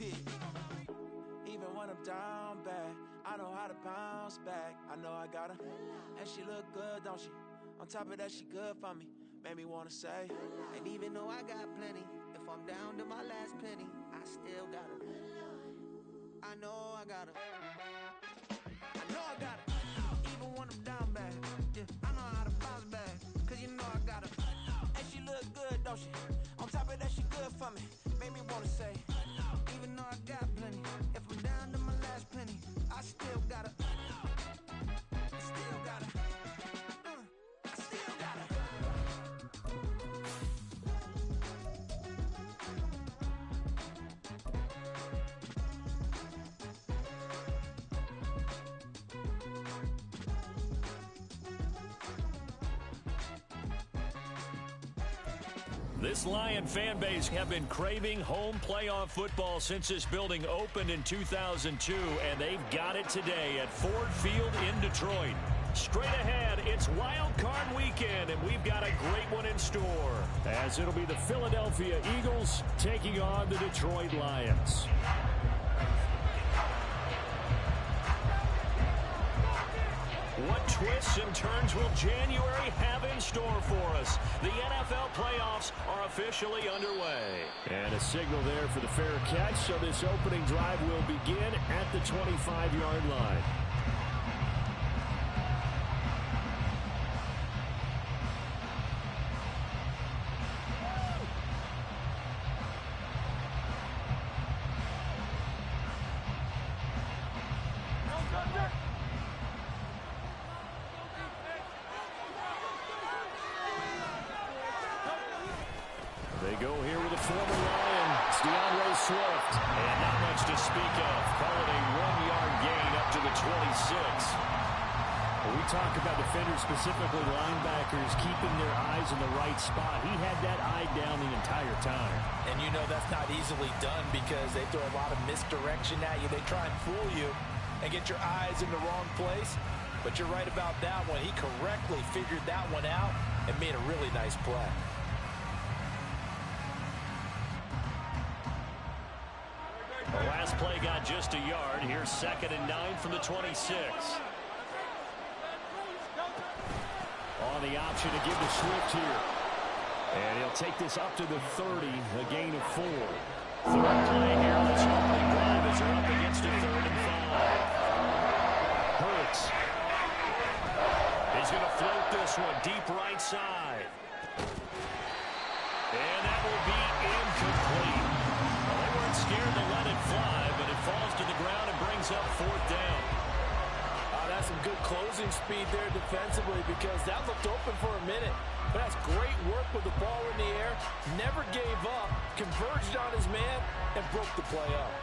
pit. Even when I'm down bad, I know how to bounce back. I know I got her, and she look good, don't she? On top of that, she good for me. Made me wanna say, and even though I got plenty, if I'm down to my last penny, I still got her. I know I got her. I know I got her. Even when I'm down bad, yeah, I know how to bounce back. Cause you know I got her. And she look good, don't she? On top of that, she good for me. Made me wanna say, even though I got plenty, if I'm down to my last penny, I still got her. I still got her. I still got her. This Lion fan base have been craving home playoff football since this building opened in 2002, and they've got it today at Ford Field in Detroit. Straight ahead, it's Wild Card Weekend, and we've got a great one in store, as it'll be the Philadelphia Eagles taking on the Detroit Lions. What twists and turns will January have in store for us? The NFL playoffs are officially underway. And a signal there for the fair catch, so this opening drive will begin at the 25-yard line. They go here with a former Lion, Swift. And not much to speak of. Call it a 1-yard gain up to the 26. When we talk about defenders, specifically linebackers, keeping their eyes in the right spot, he had that eye down the entire time. And you know that's not easily done because they throw a lot of misdirection at you. They try and fool you and get your eyes in the wrong place. But you're right about that one. He correctly figured that one out and made a really nice play. The last play got just a yard. Here's 2nd and 9 from the 26. On the option to give to Swift here. And he'll take this up to the 30, a gain of 4. Third play here on this opening drive as they're up against a 3rd and 5. Hurts. He's going to float this one deep right side. And that will be incomplete. Well, they weren't scared to let it fly, but it falls to the ground and brings up 4th down. That's some good closing speed there defensively because that looked open for a minute. But that's great work with the ball in the air. Never gave up, converged on his man, and broke the play up.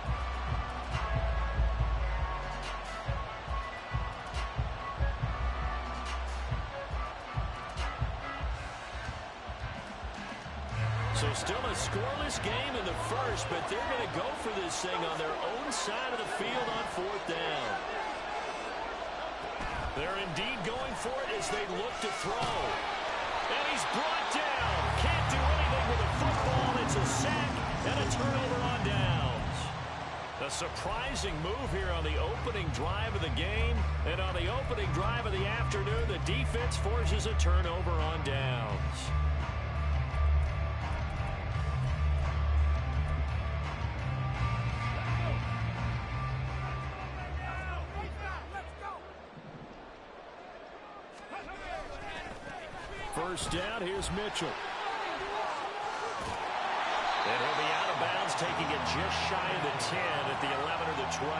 So still a scoreless game in the first, but they're going to go for this thing on their own side of the field on 4th down. They're indeed going for it as they look to throw. And he's brought down. Can't do anything with a football. It's a sack and a turnover on downs. A surprising move here on the opening drive of the game. And on the opening drive of the afternoon, the defense forces a turnover on downs. First down, here's Mitchell. And he'll be out of bounds, taking it just shy of the 10 at the 11 or the 12.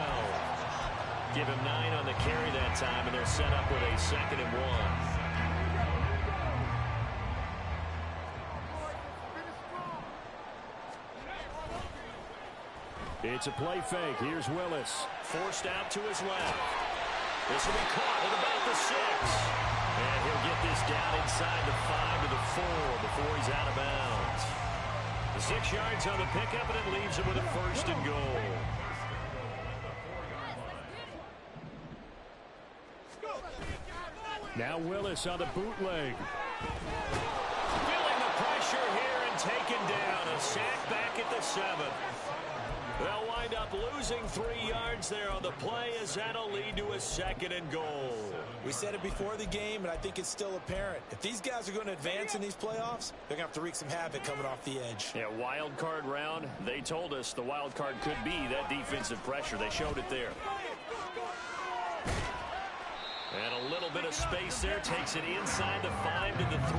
Give him 9 on the carry that time, and they're set up with a 2nd and 1. It's a play fake. Here's Willis. Forced out to his left. This will be caught at about the 6. And he'll get this down inside the 5 to the 4 before he's out of bounds. The 6 yards on the pickup, and it leaves him with a 1st and goal. Now Willis on the bootleg. Feeling the pressure here and taken down. A sack back at the 7. They'll wind up, losing 3 yards there on the play as that'll lead to a 2nd and goal. We said it before the game, and I think it's still apparent. If these guys are going to advance in these playoffs, they're going to have to wreak some havoc coming off the edge. Yeah, wild card round. They told us the wild card could be that defensive pressure. They showed it there. And a little bit of space there. Takes it inside the 5 to the 3.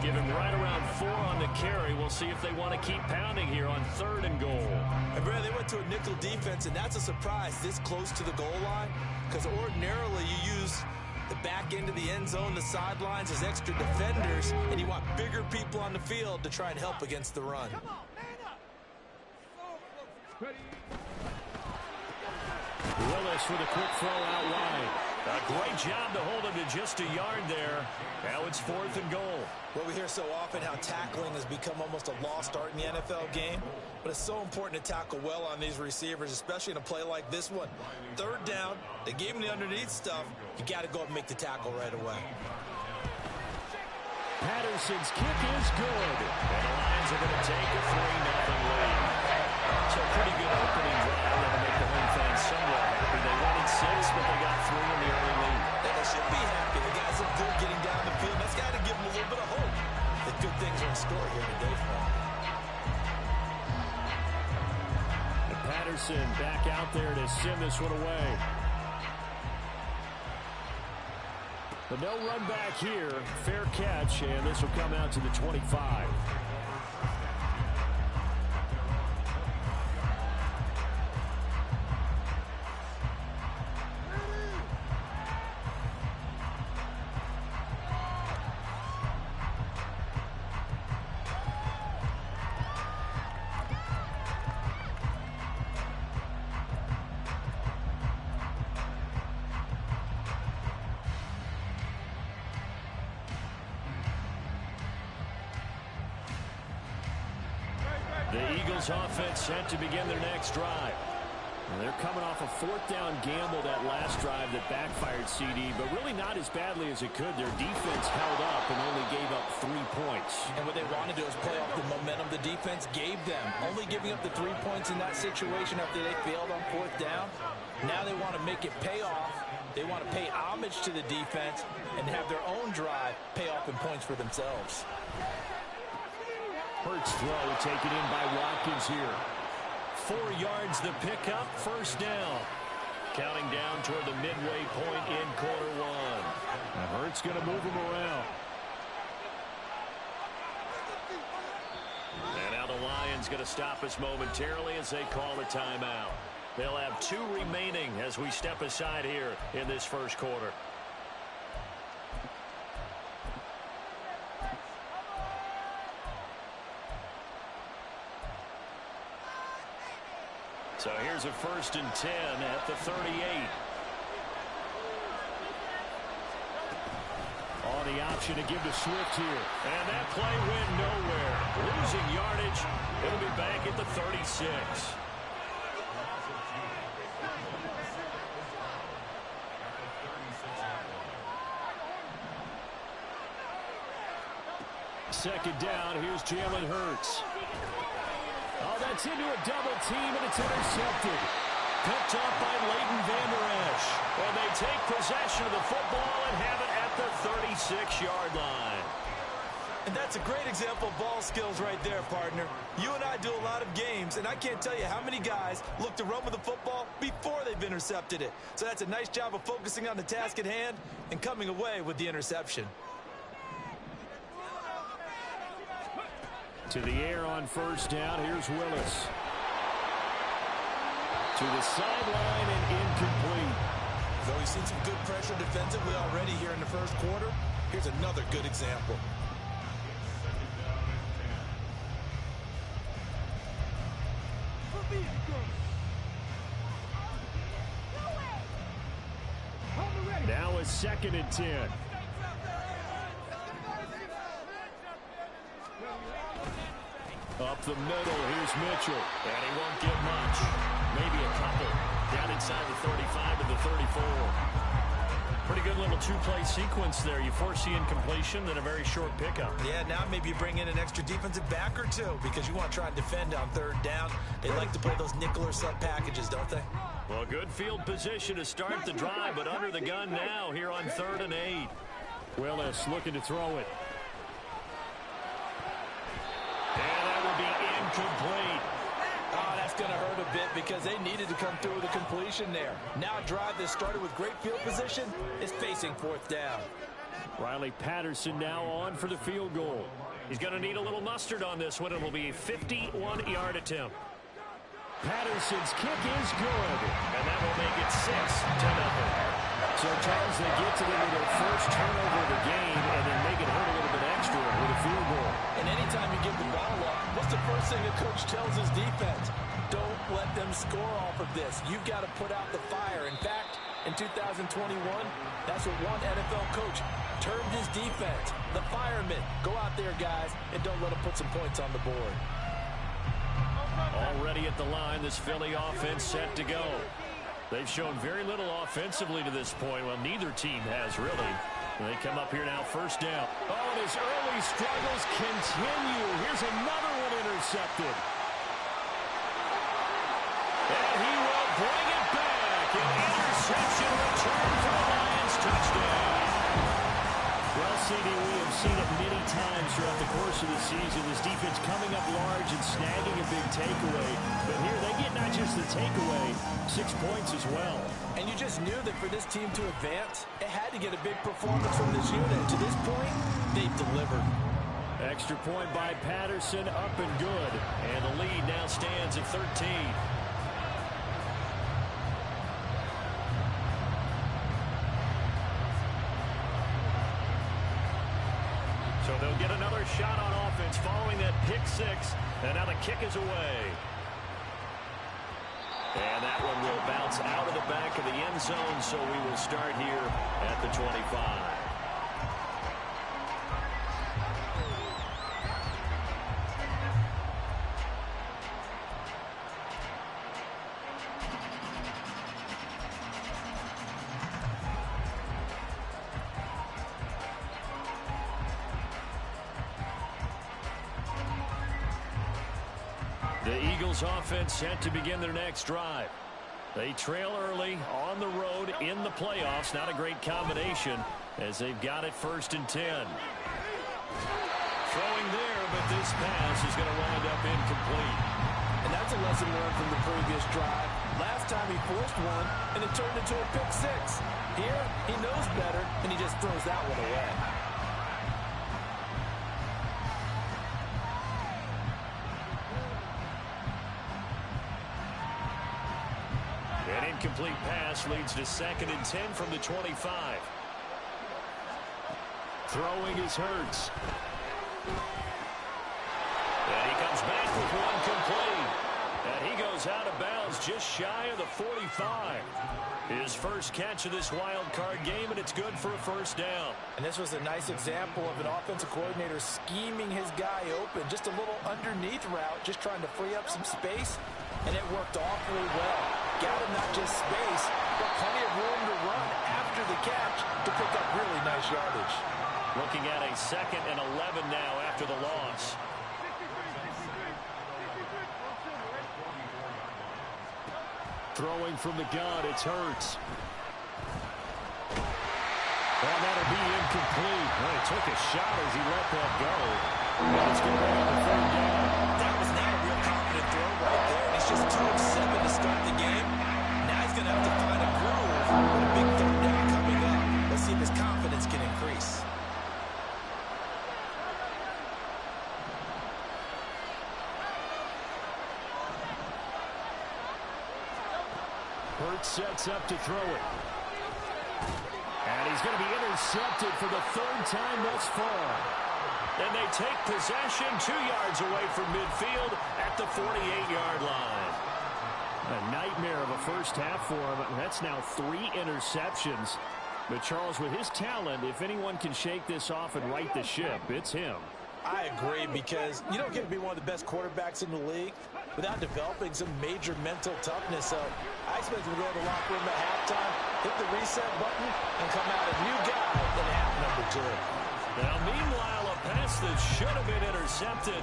Give him right around 4 on the carry. We'll see if they want to keep pounding here on 3rd and goal. And Brad, they went to a nickel defense, and that's a surprise this close to the goal line, because ordinarily you use the back end of the end zone, the sidelines as extra defenders, and you want bigger people on the field to try and help against the run. Willis with a quick throw out wide. A great job to hold him to just a yard there. Now it's 4th and goal. Well, we hear so often how tackling has become almost a lost art in the NFL game, but it's so important to tackle well on these receivers, especially in a play like this one. 3rd down, they gave him the underneath stuff. You got to go up and make the tackle right away. Patterson's kick is good. And the Lions are going to take a 3-0 lead. So a pretty good opening drive. That'll make the home fans somewhat happy. They wanted 6, but they got 3 in the early lead. And they should be happy. The guys look good getting down the field. That's got to give them a little bit of hope that good things are in store here today for them. And Patterson back out there to send this one away. But no run back here. Fair catch, and this will come out to the 25. The Eagles offense set to begin their next drive. Well, they're coming off a 4th down gamble that last drive that backfired, CD, but really not as badly as it could. Their defense held up and only gave up 3 points. And what they want to do is play off the momentum the defense gave them. Only giving up the 3 points in that situation after they failed on 4th down. Now they want to make it pay off. They want to pay homage to the defense and have their own drive pay off in points for themselves. Hurts throw taken in by Watkins here. 4 yards the pickup, 1st down. Counting down toward the midway point in quarter 1. Now Hurts going to move him around. And now the Lions going to stop us momentarily as they call a timeout. They'll have 2 remaining as we step aside here in this 1st quarter. So here's a 1st and 10 at the 38. On the option to give to Swift here. And that play went nowhere. Losing yardage. It'll be back at the 36. Second down, here's Jalen Hurts. Oh, that's into a double team, and it's intercepted. Picked up by Leighton Vander Esch. And they take possession of the football and have it at the 36-yard line. And that's a great example of ball skills right there, partner. You and I do a lot of games, and I can't tell you how many guys look to run with the football before they've intercepted it. So that's a nice job of focusing on the task at hand and coming away with the interception. To the air on 1st down. Here's Willis. To the sideline and incomplete. Though we've seen some good pressure defensively already here in the 1st quarter, here's another good example. Now a 2nd and 10. Up the middle, here's Mitchell. And he won't get much. Maybe a couple. Down inside the 35 to the 34. Pretty good little two-play sequence there. You force the incompletion, then a very short pickup. Yeah, now maybe you bring in an extra defensive back or two because you want to try and defend on third down. They like to play those nickel or sub packages, don't they? Well, good field position to start the drive, but under the gun now here on 3rd and 8. Willis looking to throw it. And that will be incomplete. Oh, that's going to hurt a bit because they needed to come through with a completion there. Now a drive that started with great field position is facing 4th down. Riley Patterson now on for the field goal. He's going to need a little mustard on this one. It will be a 51-yard attempt. Patterson's kick is good. And that will make it 6-0. So, Charles, they get to their first turnover of the game and then make it hurt a little bit extra with a field goal. And anytime you give the ball up, what's the first thing a coach tells his defense? Don't let them score off of this. You've got to put out the fire. In fact, in 2021, that's what one NFL coach termed his defense. The firemen. Go out there, guys, and don't let them put some points on the board. Already at the line, this Philly offense set to go. They've shown very little offensively to this point. Well, neither team has really. They come up here now, 1st down. Oh, and his early struggles continue. Here's another one intercepted. And he will bring it back. An interception return for the Lions. Touchdown. Well, CD, we have seen it many times throughout the course of the season. This defense coming up large and snagging a big takeaway. But here they get not just the takeaway, 6 points as well. And you just knew that for this team to advance, it had to get a big performance from this unit. To this point, they've delivered. Extra point by Patterson, up and good. And the lead now stands at 13. So they'll get another shot on offense following that pick 6. And now the kick is away. And that one will bounce out of the back of the end zone, so we will start here at the 25. The Eagles offense set to begin their next drive. They trail early on the road in the playoffs. Not a great combination as they've got it 1st and 10. Throwing there, but this pass is going to wind up incomplete. And that's a lesson learned from the previous drive. Last time he forced one, and it turned into a pick 6. Here, he knows better, and he just throws that one away. An incomplete pass leads to 2nd and 10 from the 25. Throwing is Hurts. And he comes back with one complete. And he goes out of bounds just shy of the 45. His first catch of this wild card game, and it's good for a 1st down. And this was a nice example of an offensive coordinator scheming his guy open. Just a little underneath route, just trying to free up some space, and it worked awfully well. Got him not just space, but plenty of room to run after the catch to pick up really nice yardage. Looking at a 2nd and 11 now after the loss. Throwing from the gun, it's Hurts. Well, that'll be incomplete. Well, he took a shot as he let that go. And it's going to be on the 3rd down. That was not a real confident throw right there. And he's just 2 of 7 to start the game. Now he's going to have to find a groove with a big 3rd down coming up. Let's see if his confidence can increase. Hurts sets up to throw it. And he's going to be intercepted for the 3rd time thus far. And they take possession 2 yards away from midfield at the 48-yard line. A nightmare of a first half for him. That's now 3 interceptions. But Charles, with his talent, if anyone can shake this off and right the ship, it's him. I agree, because you don't get to be one of the best quarterbacks in the league without developing some major mental toughness. So I expect him to go to the locker room at halftime, hit the reset button, and come out a new guy in half number 2. Now, meanwhile, a pass that should have been intercepted,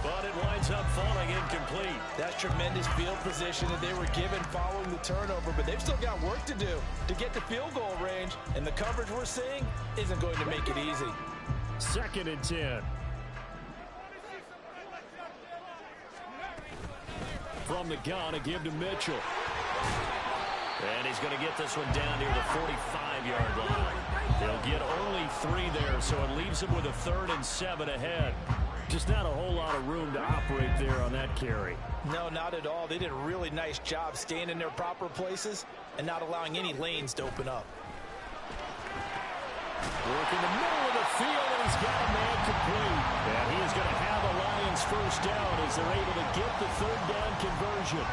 but it winds up falling incomplete. That's tremendous field position that they were given following the turnover, but they've still got work to do to get to field goal range, and the coverage we're seeing isn't going to make it easy. 2nd and 10. From the gun, a give to Mitchell. And he's going to get this one down near the 45-yard line. They'll get only 3 there, so it leaves him with a 3rd and 7 ahead. Just not a whole lot of room to operate there on that carry. No, not at all. They did a really nice job staying in their proper places and not allowing any lanes to open up. Work in the middle of the field, and he's got a man complete. And he is going to have a Lions first down as they're able to get the 3rd down conversion.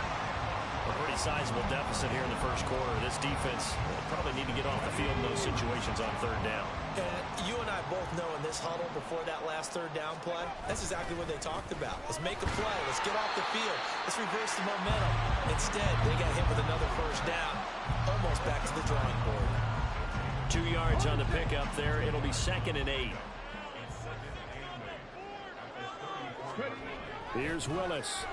A pretty sizable deficit here in the first quarter. This defense will probably need to get off the field in those situations on 3rd down. And you and I both know in this huddle before that last 3rd down play, that's exactly what they talked about. Let's make a play. Let's get off the field. Let's reverse the momentum. Instead, they got hit with another first down, almost back to the drawing board. 2 yards on the pickup there. It'll be 2nd and 8. Here's Willis.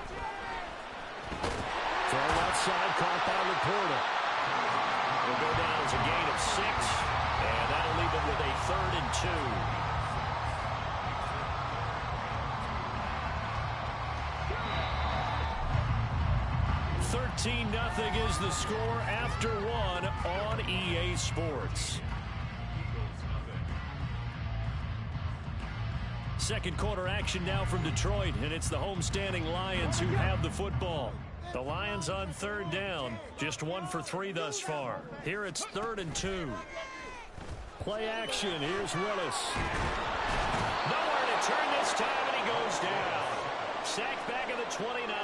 Throw outside, caught by Laporta. Will go down as a gain of 6, and that'll leave him with a 3rd and 2. 13-0 is the score after 1 on EA Sports. Second quarter action now from Detroit, and it's the homestanding Lions who have the football. The Lions on 3rd down, just 1 for 3 thus far. Here it's 3rd and 2. Play action. Here's Willis. Nowhere to turn this time, and he goes down. Sacked back at the 29.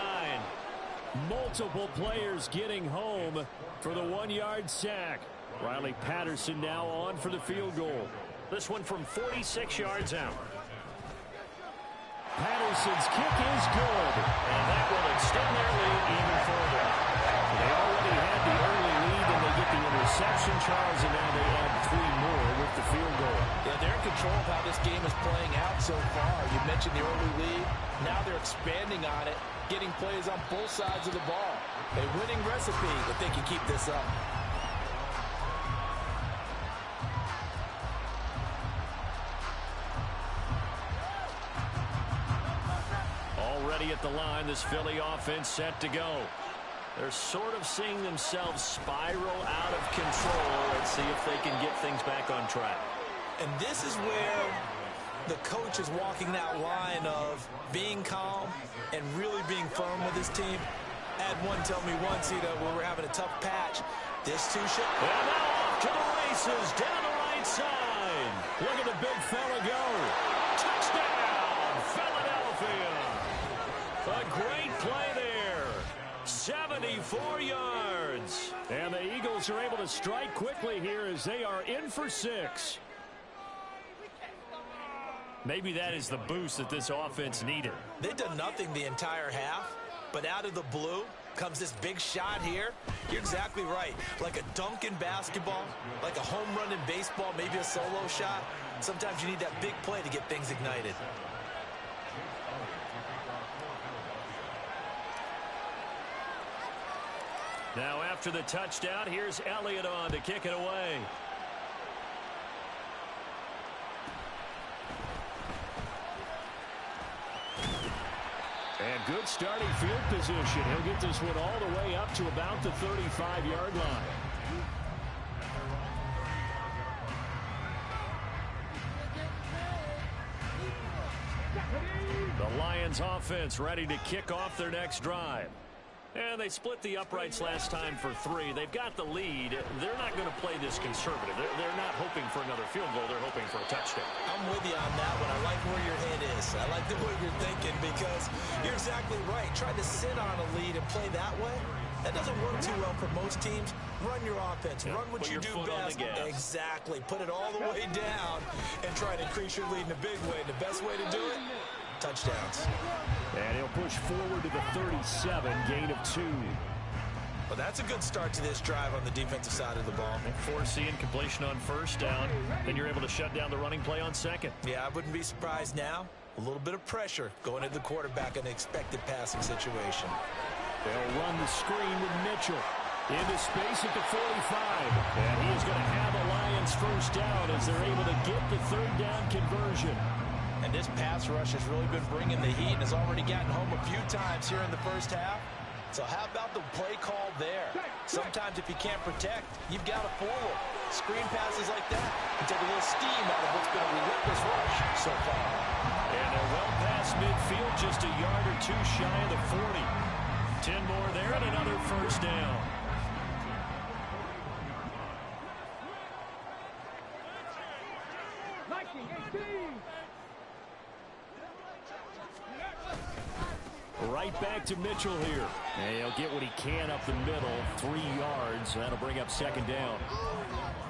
Multiple players getting home for the 1-yard sack. Riley Patterson now on for the field goal. This one from 46 yards out. Patterson's kick is good. And that will extend their lead even further. They already had the early lead, and they get the interception, Charles, and now they add 3 more with the field goal. Yeah, they're in control of how this game is playing out so far. You mentioned the early lead. Now they're expanding on it, getting plays on both sides of the ball. A winning recipe if they can keep this up. Already at the line, this Philly offense set to go. They're sort of seeing themselves spiral out of control. Let's see if they can get things back on track. And this is where the coach is walking that line of being calm and really being firm with his team. I had one tell me once, when we're having a tough patch, this too should. And now off to the races, down the right side. Look at the big fella go. Touchdown, Philadelphia. A great play there. 74 yards. And the Eagles are able to strike quickly here as they are in for 6. Maybe that is the boost that this offense needed. They've done nothing the entire half, but out of the blue comes this big shot here. You're exactly right. Like a dunk in basketball, like a home run in baseball, maybe a solo shot. Sometimes you need that big play to get things ignited. Now after the touchdown, here's Elliott on to kick it away. And good starting field position. He'll get this one all the way up to about the 35-yard line. The Lions offense ready to kick off their next drive. And they split the uprights last time for 3. They've got the lead. They're not going to play this conservative. They're not hoping for another field goal. They're hoping for a touchdown. I'm with you on that one. I like where your head is. I like the way you're thinking because you're exactly right. Trying to sit on a lead and play that way, That doesn't work too well for most teams. Run your offense. Run what you do best. Exactly. Put it all the way down and try to increase your lead in a big way. The best way to do it, touchdowns. And he'll push forward to the 37, gain of 2. Well, that's a good start to this drive on the defensive side of the ball. Forcing completion on first down. Then you're able to shut down the running play on second. Yeah, I wouldn't be surprised now. A little bit of pressure going into the quarterback in an expected passing situation. They'll run the screen with Mitchell. Into space at the 45. And he is going to have a Lions first down as they're able to get the third down conversion. And this pass rush has really been bringing the heat and has already gotten home a few times here in the first half. So how about the play call there? Sometimes if you can't protect, you've got to fool them. Screen passes like that can take a little steam out of what's been a relentless rush so far. And they're well past midfield, just a yard or two shy of the 40. 10 more there and another first down. Right back to Mitchell here. And he'll get what he can up the middle, 3 yards. That'll bring up second down.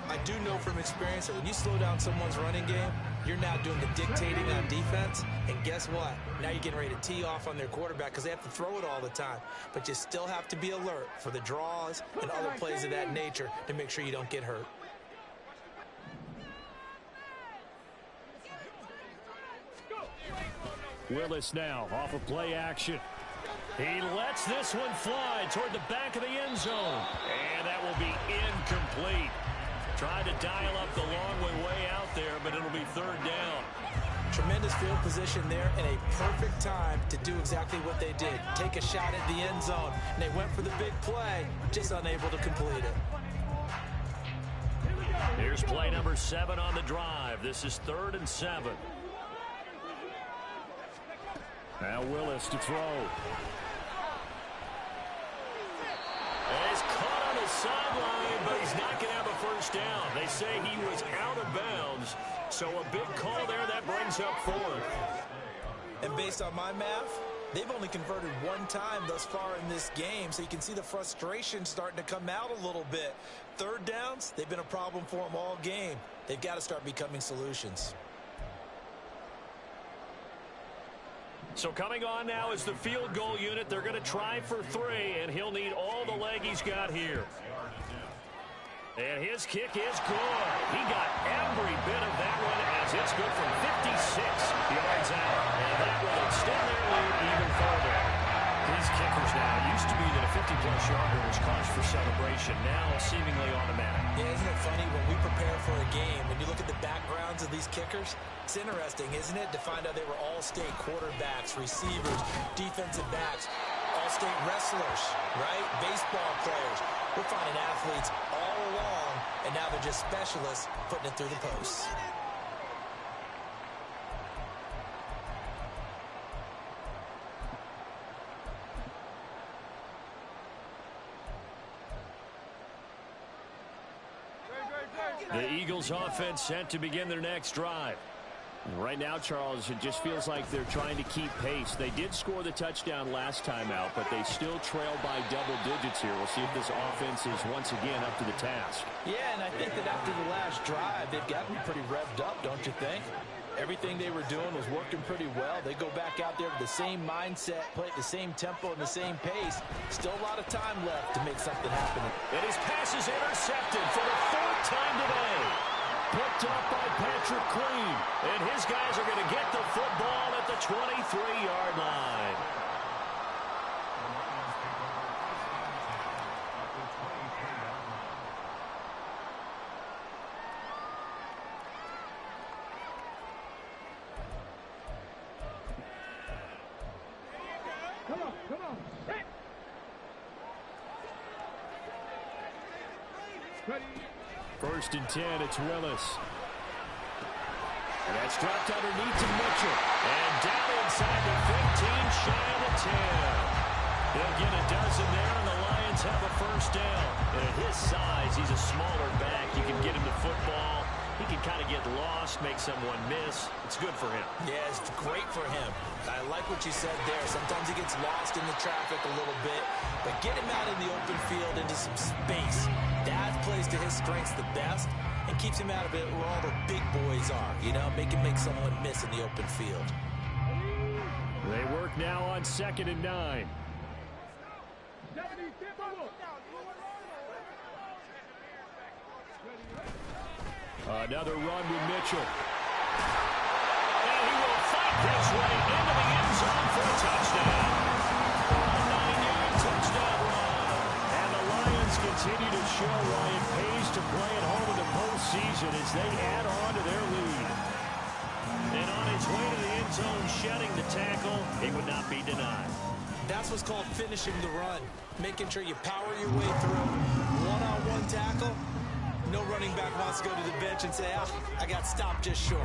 I do know from experience that when you slow down someone's running game, you're now doing the dictating on defense. And guess what? Now you're getting ready to tee off on their quarterback because they have to throw it all the time. But you still have to be alert for the draws and other plays of that nature to make sure you don't get hurt. Willis now off of play action. He lets this one fly toward the back of the end zone. And that will be incomplete. Tried to dial up the long way out there, but it'll be third down. Tremendous field position there and a perfect time to do exactly what they did. Take a shot at the end zone. And they went for the big play, just unable to complete it. Here's play number 7 on the drive. This is 3rd and 7. Now Willis to throw. And he's caught on his sideline, but he's not going to have a first down. They say he was out of bounds, so a big call there that brings up 4th. And based on my math, they've only converted 1 time thus far in this game, so you can see the frustration starting to come out a little bit. 3rd downs, they've been a problem for them all game. They've got to start becoming solutions. So coming on now is the field goal unit. They're going to try for 3, and he'll need all the leg he's got here. And his kick is good. He got every bit of that one as it's good from 56 yards out. And that will extend their lead even further. These kickers now, used to be that a 50-plus yarder was cause for celebration. Now seemingly automatic. Yeah, isn't it funny when we prepare for a game, when you look at the backgrounds of these kickers, it's interesting, isn't it, to find out they were all-state quarterbacks, receivers, defensive backs, all-state wrestlers, right? Baseball players. We're finding athletes all along, and now they're just specialists putting it through the posts. The Eagles offense set to begin their next drive. Right now, Charles, it just feels like they're trying to keep pace. They did score the touchdown last time out, but they still trail by double digits here. We'll see if this offense is once again up to the task. Yeah, and I think that after the last drive, they've got to be pretty revved up, don't you think? Everything they were doing was working pretty well. They go back out there with the same mindset, play at the same tempo and the same pace. Still a lot of time left to make something happen. And his pass is intercepted for the 4th time today. Picked up by Patrick Queen. And his guys are going to get the football at the 23-yard line. Come on. Ready. 1st and 10, it's Willis. And that's dropped underneath to Mitchell. And down inside the 15, shy of the 10. They'll get a dozen there, and the Lions have a first down. And at his size, he's a smaller back. You can get him the football He can kind of get lost, make someone miss. It's good for him. Yeah, it's great for him. I like what you said there. Sometimes he gets lost in the traffic a little bit, but get him out in the open field into some space. That plays to his strengths the best and keeps him out of it where all the big boys are. You know, make someone miss in the open field. They work now on 2nd and 9. Another run with Mitchell. And he will fight his way into the end zone for a touchdown. A 9-yard touchdown run. And the Lions continue to show why it pays to play at home in the postseason as they add on to their lead. And on his way to the end zone, shedding the tackle, it would not be denied. That's what's called finishing the run. Making sure you power your way through. One-on-one tackle. No running back wants to go to the bench and say, I got stopped just short.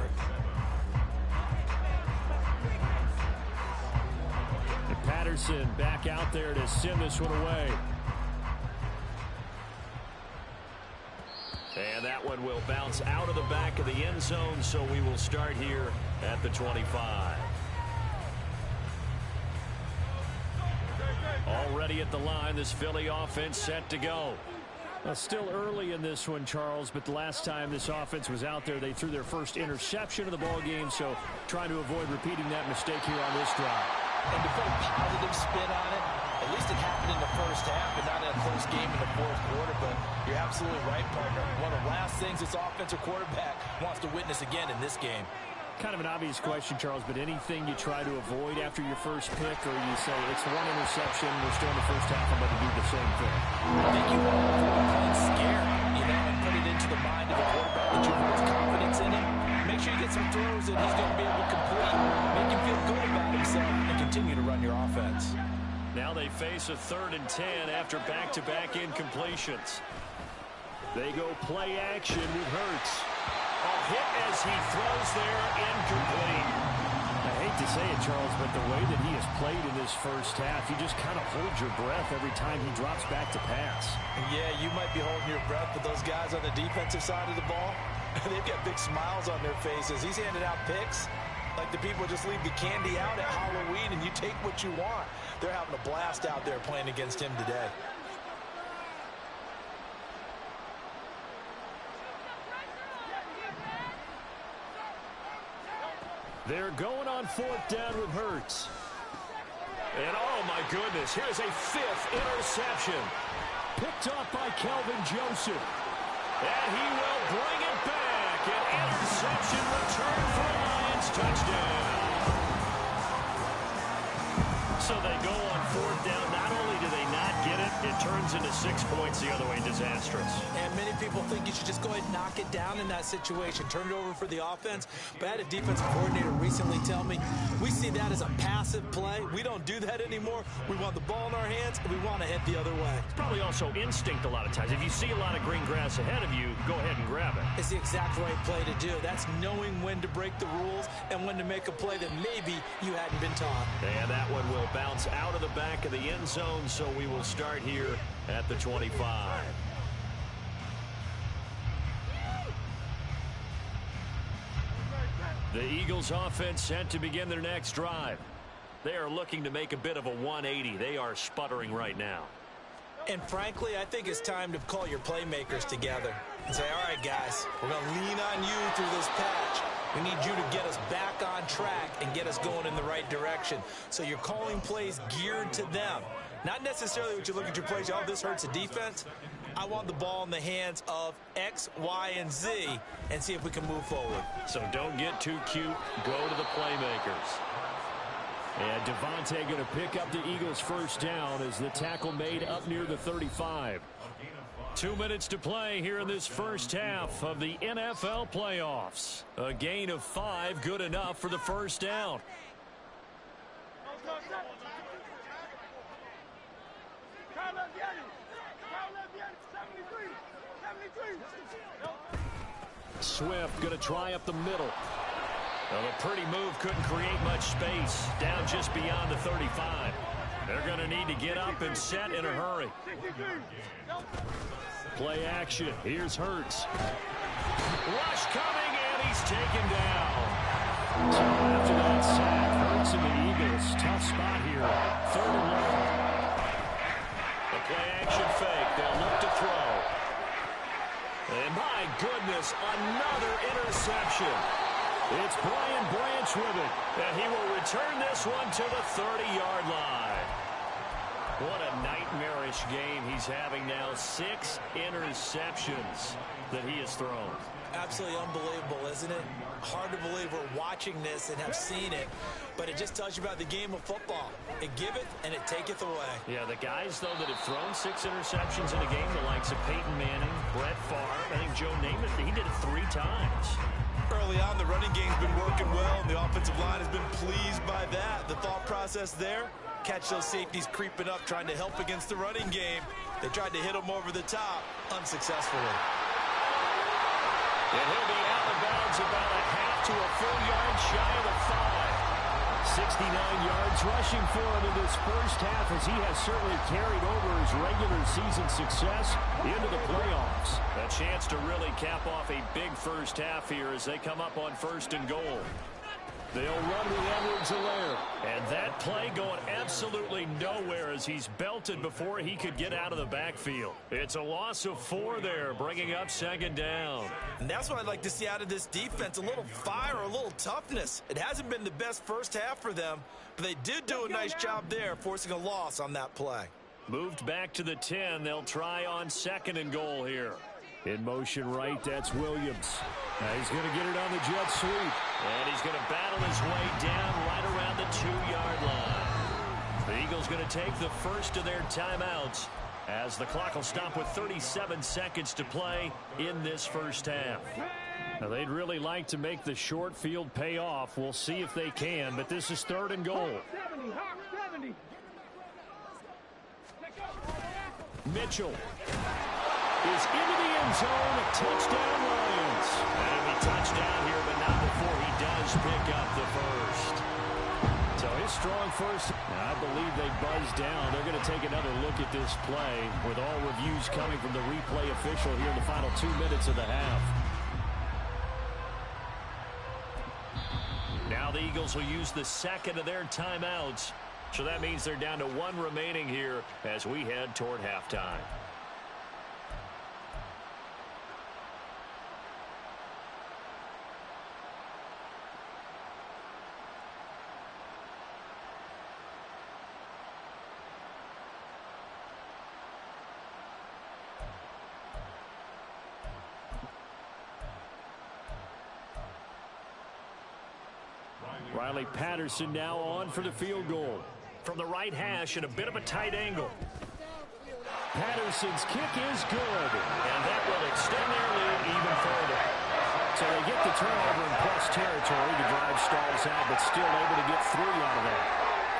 And Patterson back out there to send this one away. And that one will bounce out of the back of the end zone, so we will start here at the 25. Already at the line, this Philly offense set to go. Well, still early in this one, Charles, but the last time this offense was out there, they threw their first interception of the ball game, so trying to avoid repeating that mistake here on this drive. And to put a positive spin on it, at least it happened in the first half and not in a close game in the fourth quarter, but you're absolutely right, partner. One of the last things this offensive quarterback wants to witness again in this game. Kind of an obvious question, Charles, but anything you try to avoid after your first pick, or you say it's one interception, we're still in the first half, I'm going to do the same thing? I think you want to avoid playing scary, you know, and put it into the mind of a quarterback that you have confidence in him. Make sure you get some throws that he's going to be able to complete, make him feel good about himself, and continue to run your offense. Now they face a 3rd and 10 after back-to-back incompletions. They go play action with Hurts. A hit as he throws there, incomplete. I hate to say it, Charles, but the way that he has played in this first half, you just kind of hold your breath every time he drops back to pass. Yeah, you might be holding your breath, but those guys on the defensive side of the ball, they've got big smiles on their faces. He's handed out picks like the people just leave the candy out at Halloween and you take what you want. They're having a blast out there playing against him today. They're going on 4th down with Hurts. And oh my goodness, here's a 5th interception. Picked off by Kelvin Joseph. And he will bring it back. An interception return for a Lions touchdown. So they go on 4th down. Not only do they not get it, it turns into 6 points the other way. Disastrous. And many people think you should just go ahead and knock it down in that situation. Turn it over for the offense. But I had a defensive coordinator recently tell me, we see that as a passive play. We don't do that anymore. We want the ball in our hands, and we want to head the other way. It's probably also instinct a lot of times. If you see a lot of green grass ahead of you, go ahead and grab it. It's the exact right play to do. That's knowing when to break the rules and when to make a play that maybe you hadn't been taught. And that one will bounce out of the back of the end zone, so we will start here at the 25. The Eagles offense set to begin their next drive. They are looking to make a bit of a 180. They are sputtering right now. And frankly, I think it's time to call your playmakers together and say, all right, guys, we're going to lean on you through this patch. We need you to get us back on track and get us going in the right direction. So you're calling plays geared to them. Not necessarily what you look at your plays, oh, this hurts the defense. I want the ball in the hands of X, Y, and Z and see if we can move forward. So don't get too cute. Go to the playmakers. And Devontae going to pick up the Eagles' first down as the tackle made up near the 35. 2 minutes to play here in this first half of the NFL playoffs. A gain of 5, good enough for the first down. Swift going to try up the middle. Well, a pretty move couldn't create much space. Down just beyond the 35. They're going to need to get up and set in a hurry. Play action. Here's Hurts. Rush coming, and he's taken down. So after that sack, hurts in the Eagles. Tough spot here. 3rd and long. The play action fake. They'll look to throw. And my goodness, another interception. It's Brian Branch with it. And he will return this one to the 30-yard line. What a nightmarish game he's having now. 6 interceptions that he has thrown. Absolutely unbelievable, isn't it? Hard to believe we're watching this and have seen it, but it just tells you about the game of football. It giveth and it taketh away. Yeah, the guys, though, that have thrown 6 interceptions in a game, the likes of Peyton Manning, Brett Favre, I think Joe Namath, he did it 3 times. Early on, the running game's been working well, and the offensive line has been pleased by that. The thought process there, catch those safeties creeping up, trying to help against the running game. They tried to hit them over the top, unsuccessfully. And he'll be out of bounds about a half to a full yard shy of the 5. 69 yards rushing for him in this first half, as he has certainly carried over his regular season success into the playoffs. A chance to really cap off a big first half here as they come up on 1st and goal. They'll run with Edwards-Helaire. And that play going absolutely nowhere as he's belted before he could get out of the backfield. It's a loss of 4 there, bringing up 2nd down. And that's what I'd like to see out of this defense, a little fire, a little toughness. It hasn't been the best first half for them, but they did do a nice job there, forcing a loss on that play. Moved back to the 10. They'll try on 2nd and goal here. In motion right, that's Williams. Now he's going to get it on the jet sweep. And he's going to battle his way down right around the 2-yard line. The Eagles going to take the first of their timeouts as the clock will stop with 37 seconds to play in this first half. Now they'd really like to make the short field pay off. We'll see if they can, but this is 3rd and goal. Mitchell is into the end zone. Touchdown, Lions. That'll be touchdown here, but not before he does pick up the first. So his strong first. I believe they buzzed down. They're going to take another look at this play with all reviews coming from the replay official here in the final 2 minutes of the half. Now the Eagles will use the 2nd of their timeouts. So that means they're down to 1 remaining here as we head toward halftime. Riley Patterson now on for the field goal. From the right hash at a bit of a tight angle. Patterson's kick is good. And that will extend their lead even further. So they get the turnover in plus territory. The drive stalls out, but still able to get 3 out of that.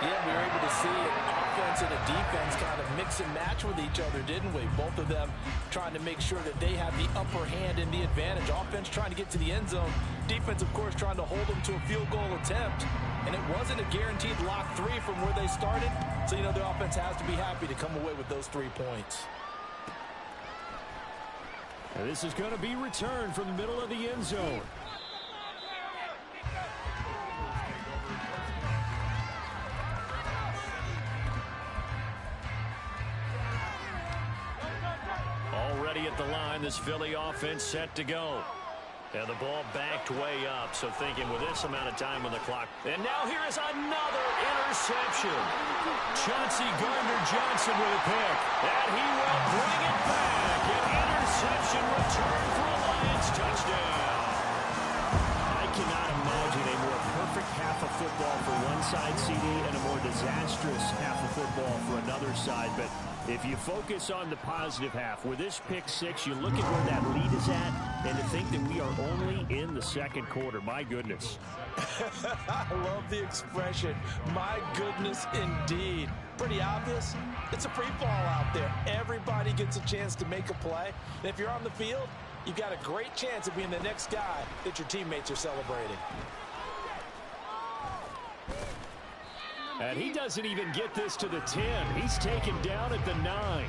Yeah, we were able to see an offense and a defense kind of mix and match with each other, didn't we? Both of them trying to make sure that they have the upper hand and the advantage. Offense trying to get to the end zone. Defense, of course, trying to hold them to a field goal attempt. And it wasn't a guaranteed lock 3 from where they started. So, you know, the offense has to be happy to come away with those 3 points. And this is going to be returned from the middle of the end zone. Already at the line, this Philly offense set to go. And the ball backed way up, so thinking with this amount of time on the clock. And now here is another interception. Chauncey Gardner-Johnson with a pick. And he will bring it back. An interception return for a Lions touchdown. I cannot imagine a more perfect half of football for one side, CD, and a more disastrous half of football for another side. But if you focus on the positive half, with this pick 6, you look at where that lead is at, and to think that we are only in the 2nd quarter. My goodness. I love the expression. My goodness, indeed. Pretty obvious. It's a free fall out there. Everybody gets a chance to make a play. And if you're on the field, you've got a great chance of being the next guy that your teammates are celebrating. And he doesn't even get this to the 10. He's taken down at the 9.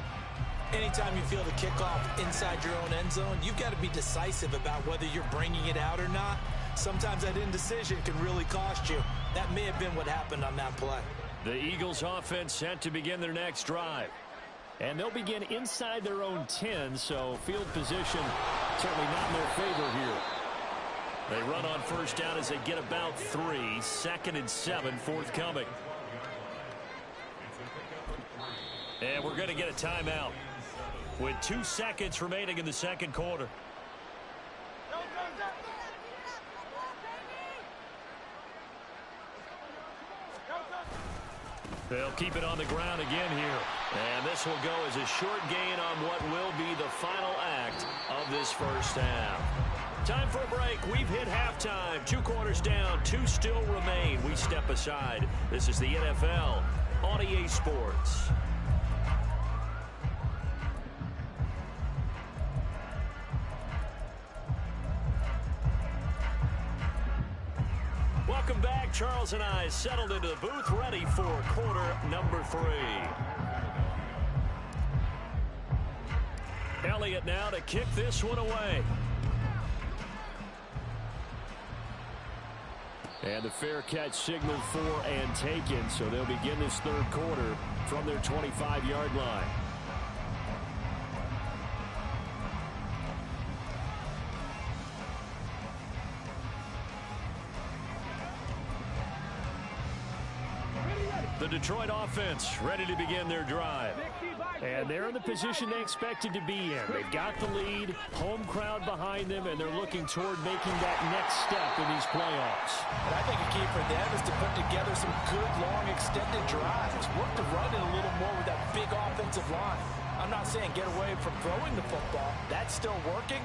Anytime you feel the kickoff inside your own end zone, you've got to be decisive about whether you're bringing it out or not. Sometimes that indecision can really cost you. That may have been what happened on that play. The Eagles offense set to begin their next drive. And they'll begin inside their own 10, so field position certainly not in their favor here. They run on first down as they get about 3. 2nd and 7 forthcoming. And we're going to get a timeout with 2 seconds remaining in the second quarter. They'll keep it on the ground again here. And this will go as a short gain on what will be the final act of this first half. Time for a break. We've hit halftime. 2 quarters down. 2 still remain. We step aside. This is the NFL on EA Sports. Welcome back. Charles and I settled into the booth, ready for quarter number 3. Elliott now to kick this one away. And the fair catch signaled for and taken, so they'll begin this third quarter from their 25-yard line. The Detroit offense ready to begin their drive. And they're in the position they expected to be in. They've got the lead, home crowd behind them, and they're looking toward making that next step in these playoffs. And I think a key for them is to put together some good, long, extended drives. Work to run it a little more with that big offensive line. I'm not saying get away from throwing the football. That's still working.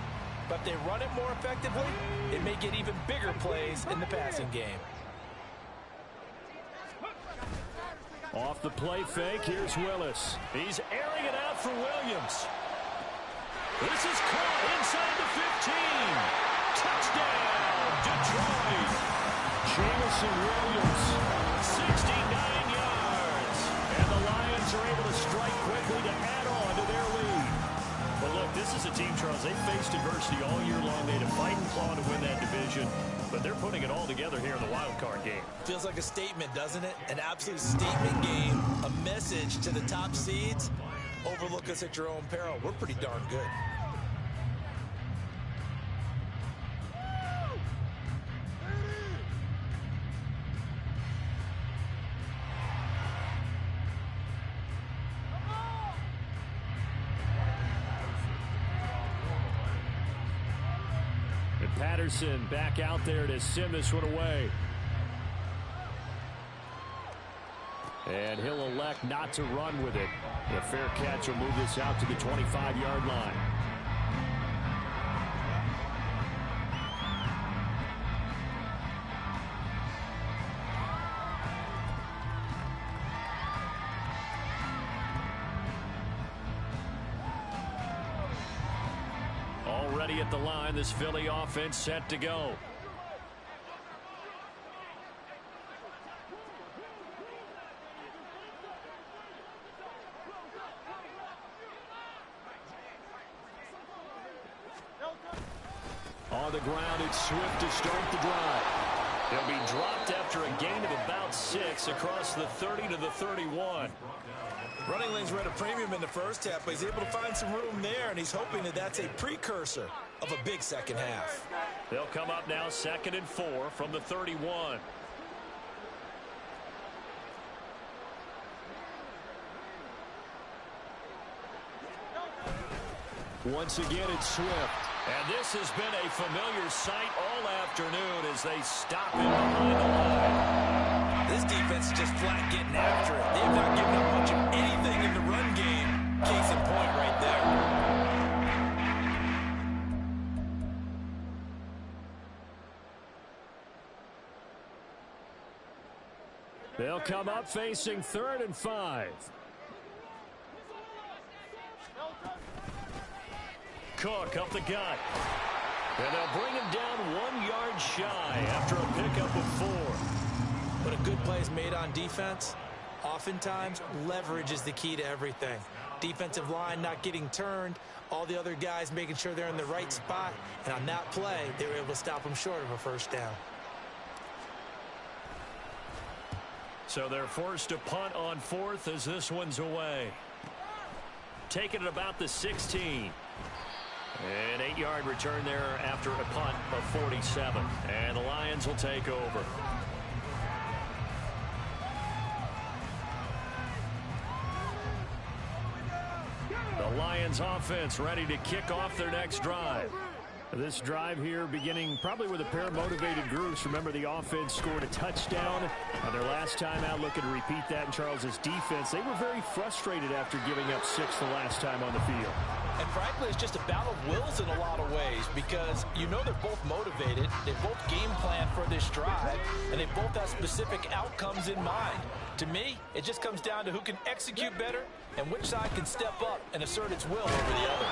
But if they run it more effectively, it may get even bigger plays in the passing game. Off the play fake, here's Willis. He's airing it out for Williams. This is caught inside the 15. Touchdown, Detroit. Jamison Williams. 69 yards. And the Lions are able to strike quickly to add on to their lead. But look, this is a team, Charles, they faced adversity all year long. They had to fight and claw to win that division. But they're putting it all together here in the wild card game. Feels like a statement, doesn't it? An absolute statement game, a message to the top seeds. Overlook us at your own peril. We're pretty darn good. Patterson back out there to send this one away. And he'll elect not to run with it. The fair catch will move this out to the 25-yard line. Already at the line, this Philly offense set to go. On the ground, it's Swift to start the drive. He'll be dropped after a gain of about 6 across the 30 to the 31. Running lanes were at a premium in the first half, but he's able to find some room there, and he's hoping that that's a precursor of a big second half. They'll come up now 2nd and 4 from the 31. Once again, it's Swift. And this has been a familiar sight all afternoon as they stop him behind the line. This defense is just flat getting after it. They have not given up much of anything in the run game. Case in point right there. They'll come up facing 3rd and 5. Cook up the gut. And they'll bring him down 1 yard shy after a pickup of 4. But a good play is made on defense. Oftentimes, leverage is the key to everything. Defensive line not getting turned. All the other guys making sure they're in the right spot. And on that play, they were able to stop them short of a first down. So they're forced to punt on fourth as this one's away. Taking it about the 16. An 8-yard return there after a punt of 47. And the Lions will take over. The Lions offense ready to kick off their next drive. This drive here beginning probably with a pair of motivated groups. Remember, the offense scored a touchdown on their last time out, looking to repeat that in Charles's defense. They were very frustrated after giving up 6 the last time on the field. And frankly, it's just a battle of wills in a lot of ways because you know they're both motivated. They both game plan for this drive, and they both have specific outcomes in mind. To me, it just comes down to who can execute better and which side can step up and assert its will over the other.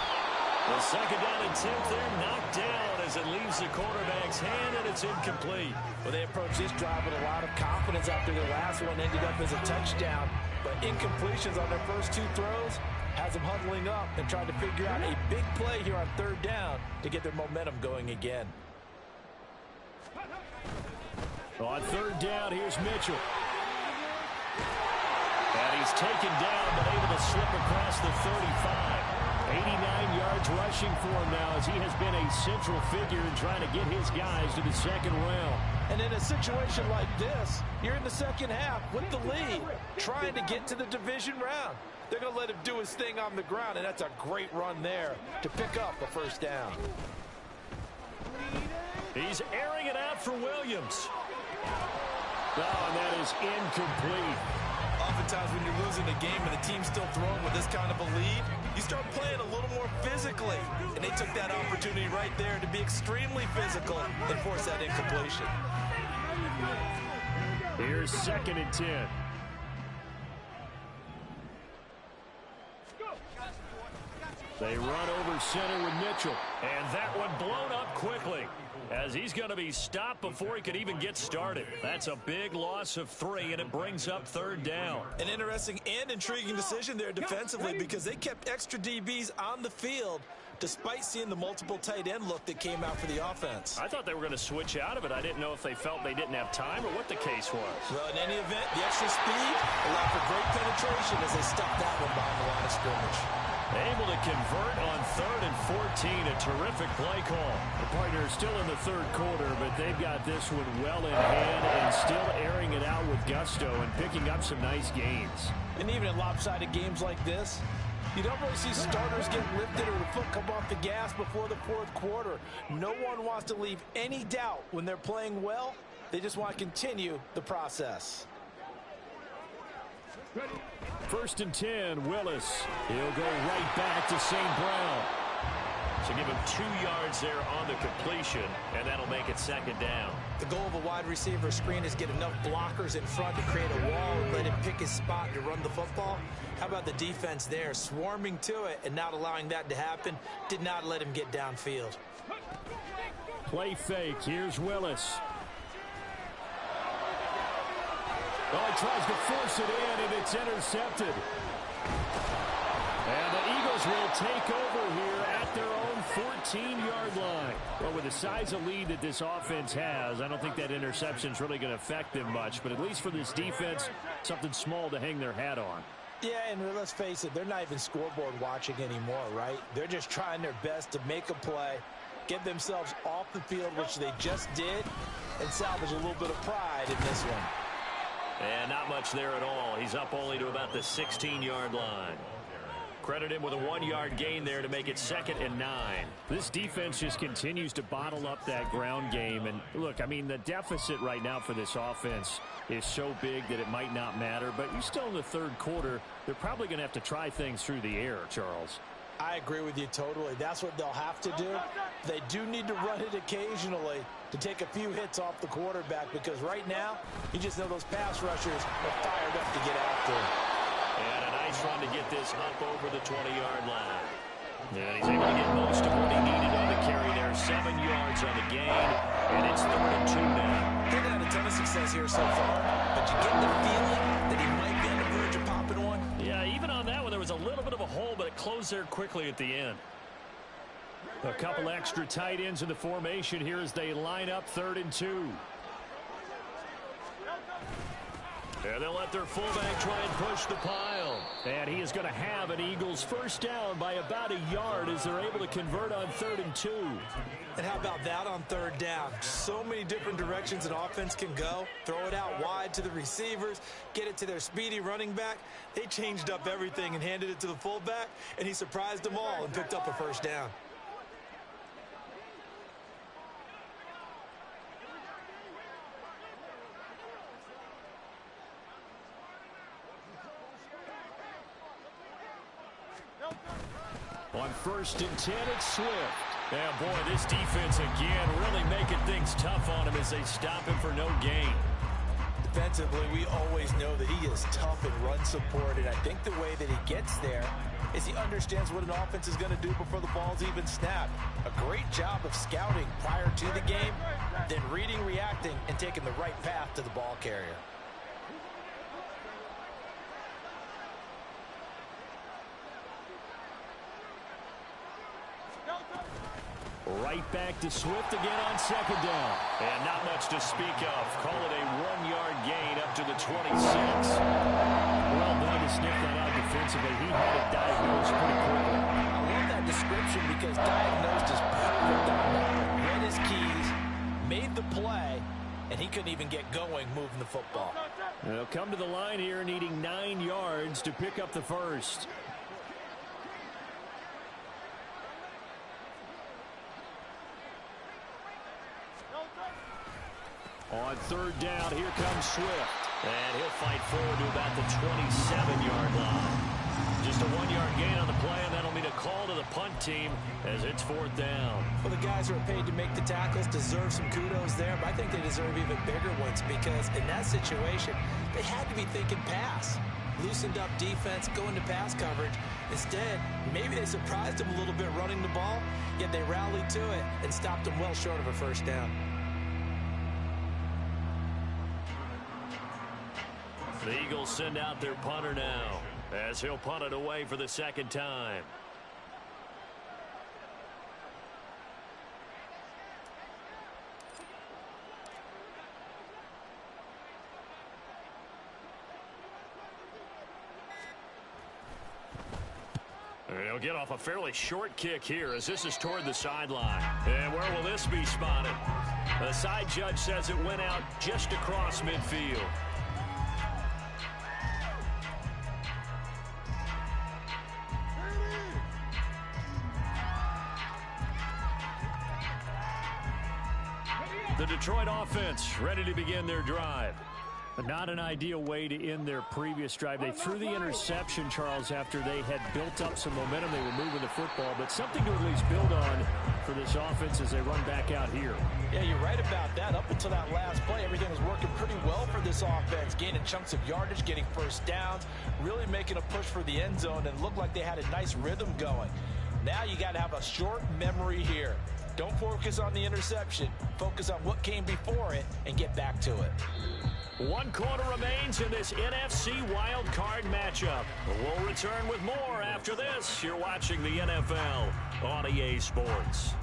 The second down and 10 there, knocked down as it leaves the quarterback's hand, and it's incomplete. Well, they approached this drive with a lot of confidence after their last one ended up as a touchdown. But incompletions on their first 2 throws has them huddling up and trying to figure out a big play here on third down to get their momentum going again. On third down, here's Mitchell. And he's taken down, but able to slip across the 35. 89 yards rushing for him now as he has been a central figure in trying to get his guys to the second round. And in a situation like this, you're in the second half with the lead, trying to get to the division round. They're going to let him do his thing on the ground, and that's a great run there to pick up a first down. He's airing it out for Williams. Oh, and that is incomplete. Oftentimes when you're losing a game and the team's still throwing with this kind of a lead, you start playing a little more physically. And they took that opportunity right there to be extremely physical and force that incompletion. Here's 2nd and 10. They run over center with Mitchell. And that one blown up quickly as he's going to be stopped before he could even get started. That's a big loss of 3, and it brings up third down. An interesting and intriguing decision there defensively because they kept extra DBs on the field despite seeing the multiple tight end look that came out for the offense. I thought they were going to switch out of it. I didn't know if they felt they didn't have time or what the case was. Well, in any event, the extra speed allowed for great penetration as they stuffed that one behind the line of scrimmage. Able to convert on 3rd and 14. A terrific play call. The partner is still in the third quarter, but they've got this one well in hand and still airing it out with gusto and picking up some nice gains. And even in lopsided games like this, you don't really see starters get lifted or the foot come off the gas before the fourth quarter. No one wants to leave any doubt when they're playing well. They just want to continue the process. 1st and 10, Willis. He'll go right back to St. Brown. So give him 2 yards there on the completion, and that'll make it second down. The goal of a wide receiver screen is get enough blockers in front to create a wall and let him pick his spot to run the football. How about the defense there, swarming to it and not allowing that to happen? Did not let him get downfield. Play fake. Here's Willis. Oh, he tries to force it in, and it's intercepted. And the Eagles will take over here at their own 14-yard line. Well, with the size of lead that this offense has, I don't think that interception's really going to affect them much. But at least for this defense, something small to hang their hat on. Yeah, and let's face it, they're not even scoreboard watching anymore, right? They're just trying their best to make a play, get themselves off the field, which they just did, and salvage a little bit of pride in this one. And not much there at all. He's up only to about the 16-yard line. Credit him with a 1-yard gain there to make it 2nd and 9. This defense just continues to bottle up that ground game. And look, I mean, the deficit right now for this offense is so big that it might not matter. But you're still in the third quarter. They're probably going to have to try things through the air, Charles. I agree with you totally. That's what they'll have to do. They do need to run it occasionally to take a few hits off the quarterback because right now, you just know those pass rushers are fired up to get after him. And a nice run to get this up over the 20-yard line. And he's able to get most of what he needed on the carry there. 7 yards on the gain, and it's 3rd and 2 now. They've had a ton of success here so far, but you get the feeling that he might be on the verge of popping one. Yeah, even on that one, there was a little bit of a hole goes there quickly at the end. A couple extra tight ends in the formation here as they line up 3rd and 2. And they'll let their fullback try and push the pile. And he is going to have an Eagles first down by about a yard as they're able to convert on 3rd and 2. And how about that on 3rd down? So many different directions an offense can go. Throw it out wide to the receivers, get it to their speedy running back. They changed up everything and handed it to the fullback, and he surprised them all and picked up a first down. On 1st and 10, it's Swift. Yeah, boy, this defense again really making things tough on him as they stop him for no gain. Defensively, we always know that he is tough in run support, and I think the way that he gets there is he understands what an offense is going to do before the ball's even snapped. A great job of scouting prior to the game, then reading, reacting, and taking the right path to the ball carrier. Right back to Swift again on 2nd down. And not much to speak of. Call it a 1-yard gain up to the 26. Well done to sniff that out defensively. He had it diagnosed pretty quickly. I love that description because diagnosed is perfect on that one. Read his keys, made the play, and he couldn't even get going moving the football. They'll come to the line here needing 9 yards to pick up the first. On 3rd down, here comes Swift. And he'll fight forward to about the 27-yard line. Just a 1-yard gain on the play, and that'll mean a call to the punt team as it's 4th down. Well, the guys who are paid to make the tackles deserve some kudos there, but I think they deserve even bigger ones because in that situation, they had to be thinking pass. Loosened up defense, going to pass coverage. Instead, maybe they surprised them a little bit running the ball, yet they rallied to it and stopped them well short of a first down. The Eagles send out their punter now as he'll punt it away for the 2nd time. He'll get off a fairly short kick here as this is toward the sideline. And where will this be spotted? The side judge says it went out just across midfield. The Detroit offense ready to begin their drive. But not an ideal way to end their previous drive. They threw the interception, Charles, after they had built up some momentum. They were moving the football, but something to at least build on for this offense as they run back out here. Yeah, you're right about that. Up until that last play, everything was working pretty well for this offense, gaining chunks of yardage, getting first downs, really making a push for the end zone, and looked like they had a nice rhythm going. Now you got to have a short memory here. Don't focus on the interception. Focus on what came before it and get back to it. 1 quarter remains in this NFC wild card matchup. We'll return with more after this. You're watching the NFL on EA Sports.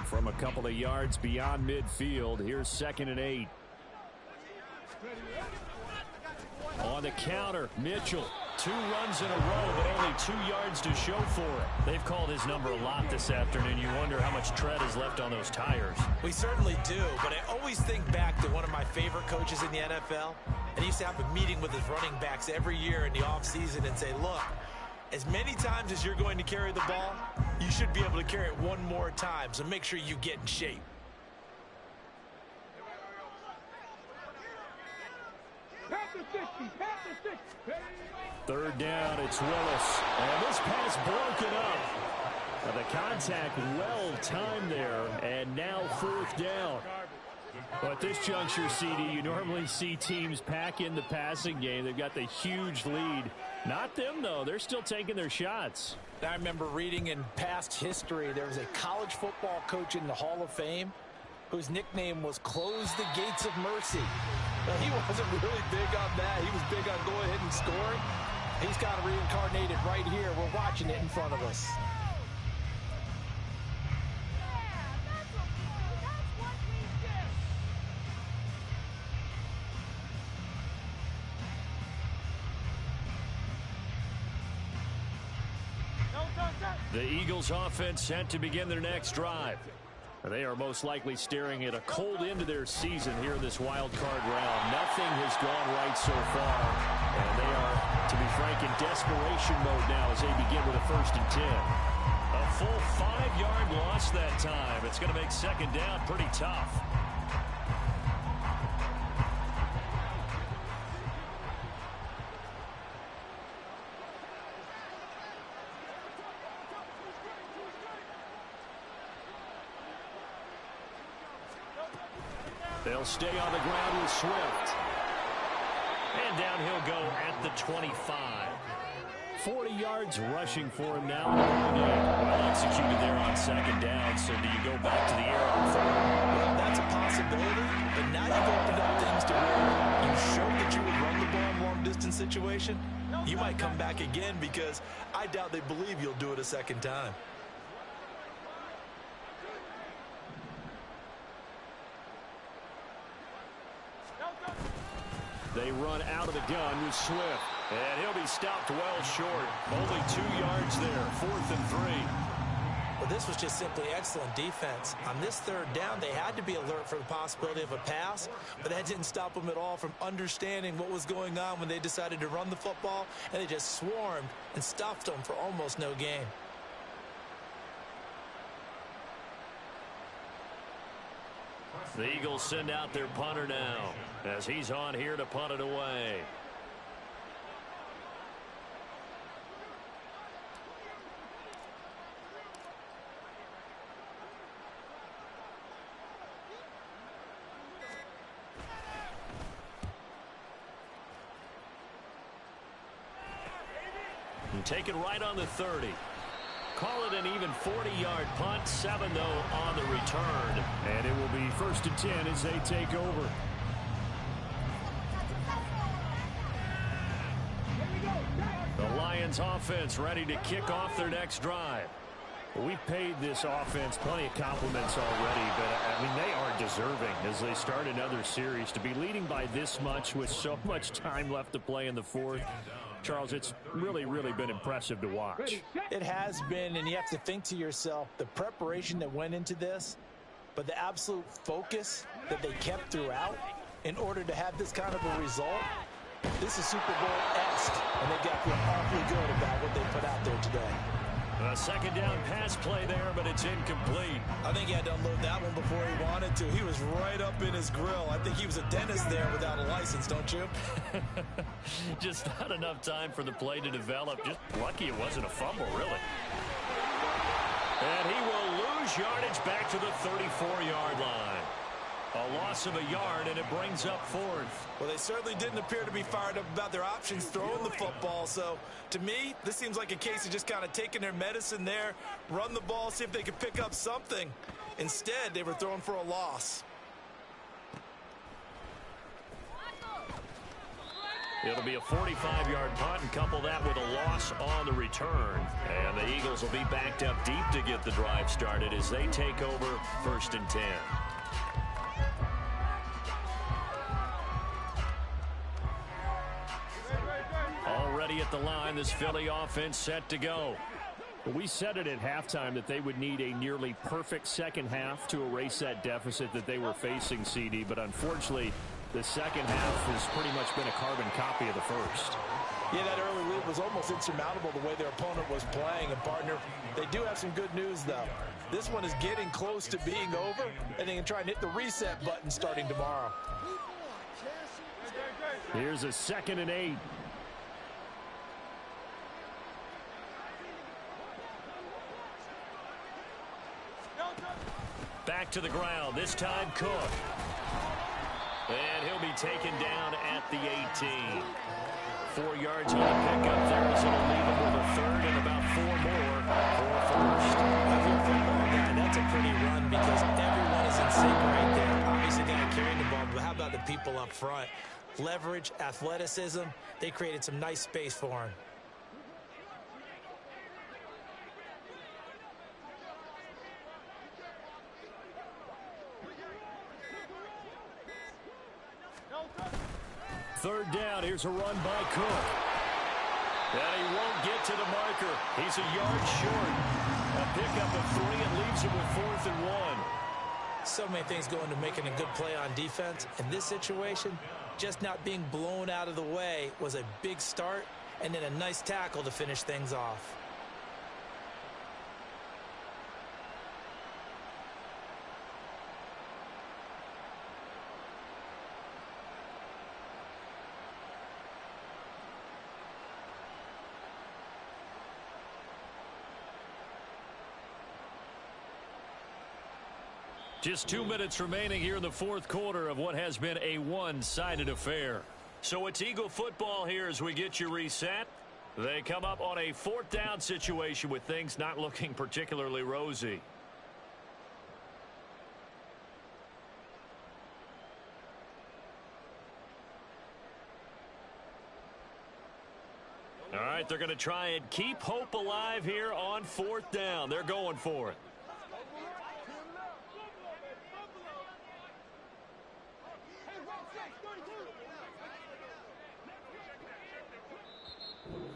From a couple of yards beyond midfield, here's 2nd and 8. On the counter, Mitchell. 2 runs in a row, but only 2 yards to show for it. They've called his number a lot this afternoon. You wonder how much tread is left on those tires. We certainly do, but I always think back to one of my favorite coaches in the NFL. And he used to have a meeting with his running backs every year in the offseason and say, look, as many times as you're going to carry the ball, you should be able to carry it 1 more time, so make sure you get in shape. Third down, it's Willis. And this pass broken up. The contact well timed there, and now 4th down. But at this juncture, CD, you normally see teams pack in the passing game. They've got the huge lead. Not them, though. They're still taking their shots. I remember reading in past history there was a college football coach in the Hall of Fame whose nickname was Close the Gates of Mercy. But he wasn't really big on that. He was big on go ahead and scoring. He's kind of reincarnated right here. We're watching it in front of us. The Eagles offense set to begin their next drive. They are most likely staring at a cold end to their season here in this wild card round. Nothing has gone right so far, and they are, to be frank, in desperation mode now as they begin with a 1st and 10. A full 5-yard loss that time. It's going to make second down pretty tough. They'll stay on the ground with Swift. And down he'll go at the 25. 40 yards rushing for him now. Well executed there on second down. So do you go back to the air on 4th? Well, that's a possibility. But now you've opened up things to where you showed that you would run the ball in long-distance situation. You might come back again because I doubt they believe you'll do it a second time. They run out of the gun with Swift. And he'll be stopped well short. Only 2 yards there. 4th and 3. Well, this was just simply excellent defense. On this 3rd down, they had to be alert for the possibility of a pass, but that didn't stop them at all from understanding what was going on when they decided to run the football, and they just swarmed and stuffed them for almost no gain. The Eagles send out their punter now as he's on here to punt it away. And take it right on the 30. Call it an even 40-yard punt. 7, though, on the return. And it will be 1st and 10 as they take over. The Lions offense ready to kick off their next drive. We've paid this offense plenty of compliments already, but, I mean, they are deserving as they start another series. To be leading by this much with so much time left to play in the 4th, Charles, it's really, really been impressive to watch. It has been, and you have to think to yourself, the preparation that went into this, but the absolute focus that they kept throughout in order to have this kind of a result. This is Super Bowl-esque, and they got to feel awfully good about what they put out there today. A second down pass play there, but it's incomplete. I think he had to unload that one before he wanted to. He was right up in his grill. I think he was a dentist there without a license, don't you? Just not enough time for the play to develop. Just lucky it wasn't a fumble, really. And he will lose yardage back to the 34-yard line. A loss of a yard, and it brings up 4th. Well, they certainly didn't appear to be fired up about their options throwing the football. So, to me, this seems like a case of just kind of taking their medicine there, run the ball, see if they could pick up something. Instead, they were throwing for a loss. It'll be a 45-yard punt, and couple that with a loss on the return. And the Eagles will be backed up deep to get the drive started as they take over 1st and 10. Already at the line, this Philly offense set to go. We said it at halftime that they would need a nearly perfect second half to erase that deficit that they were facing, CD, but unfortunately, the second half has pretty much been a carbon copy of the first. Yeah, that early lead was almost insurmountable the way their opponent was playing. And, partner, they do have some good news, though. This one is getting close to being over, and they can try and hit the reset button starting tomorrow. Here's a 2nd and 8. Back to the ground. This time Cook. And he'll be taken down at the 18. 4 yards on the pickup there, so it'll leave him with a third and about 4 more for a first. That's a pretty run because everyone is in sync right there. Obviously, the guy carrying the ball, but how about the people up front? Leverage, athleticism, they created some nice space for him. Third down, here's a run by Cook. And he won't get to the marker. He's a yard short. A pickup of 3 and leaves him with 4th and 1. So many things go into making a good play on defense. In this situation, just not being blown out of the way was a big start, and then a nice tackle to finish things off. Just 2 minutes remaining here in the fourth quarter of what has been a one-sided affair. So it's Eagle football here as we get you reset. They come up on a 4th down situation with things not looking particularly rosy. All right, they're going to try and keep hope alive here on 4th down. They're going for it.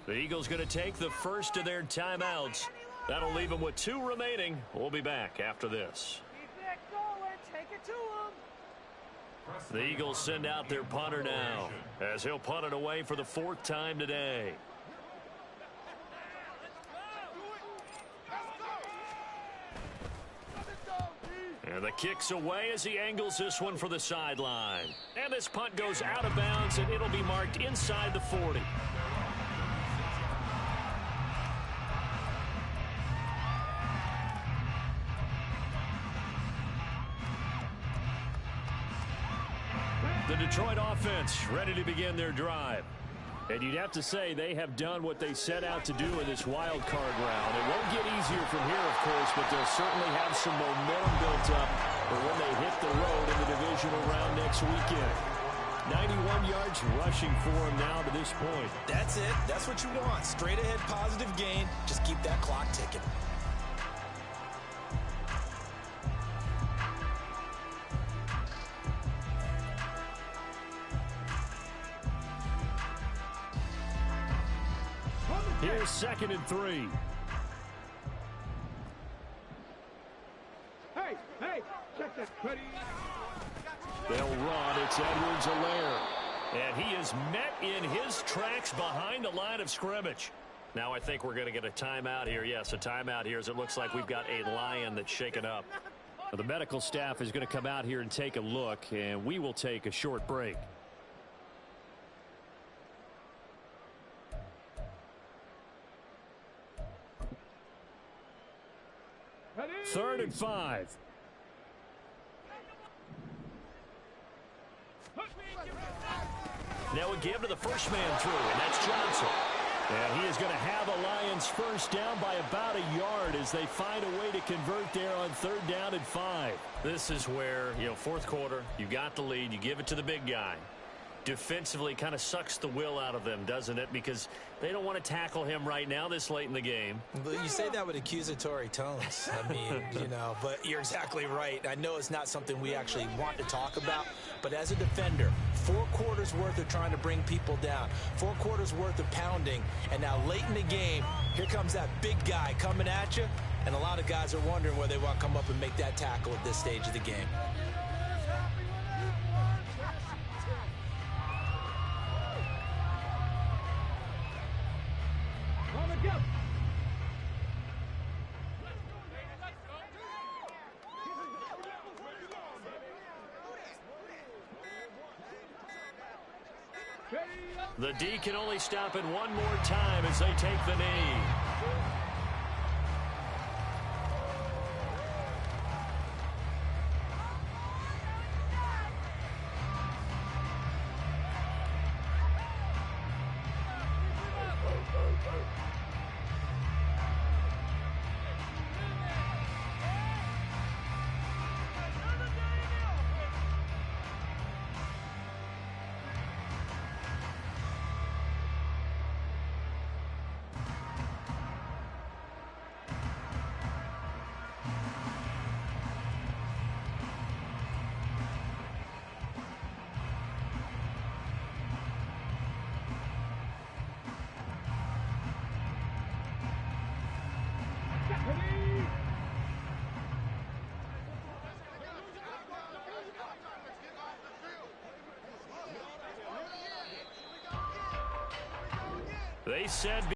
The Eagles going to take the first of their timeouts. That'll leave them with 2 remaining. We'll be back after this. The Eagles send out their punter now, as he'll punt it away for the 4th time today. And the kick's away as he angles this one for the sideline. And this punt goes out of bounds, and it'll be marked inside the 40. The Detroit offense ready to begin their drive. And you'd have to say they have done what they set out to do in this wild card round. It won't get easier from here, of course, but they'll certainly have some momentum built up for when they hit the road in the divisional round next weekend. 91 yards rushing for him now to this point. That's it. That's what you want. Straight ahead positive gain. Just keep that clock ticking. Here's 2nd and 3. Hey, check that, buddy. They'll run. It's Edwards-Helaire. And he is met in his tracks behind the line of scrimmage. Now I think we're going to get a timeout here. Yes, a timeout here as it looks like we've got a Lion that's shaken up. Well, the medical staff is going to come out here and take a look, and we will take a short break. Third and 5. Now a give to the first man through, and that's Johnson. And he is going to have a Lions first down by about a yard as they find a way to convert there on 3rd down and 5. This is where, fourth quarter, you got the lead, you give it to the big guy. Defensively kind of sucks the will out of them, doesn't it? Because they don't want to tackle him right now this late in the game. But you say that with accusatory tones. I mean, but you're exactly right. I know it's not something we actually want to talk about, but as a defender, 4 quarters worth of trying to bring people down, 4 quarters worth of pounding, and now late in the game, here comes that big guy coming at you, and a lot of guys are wondering whether they want to come up and make that tackle at this stage of the game. The D can only stop it one more time as they take the knee. They said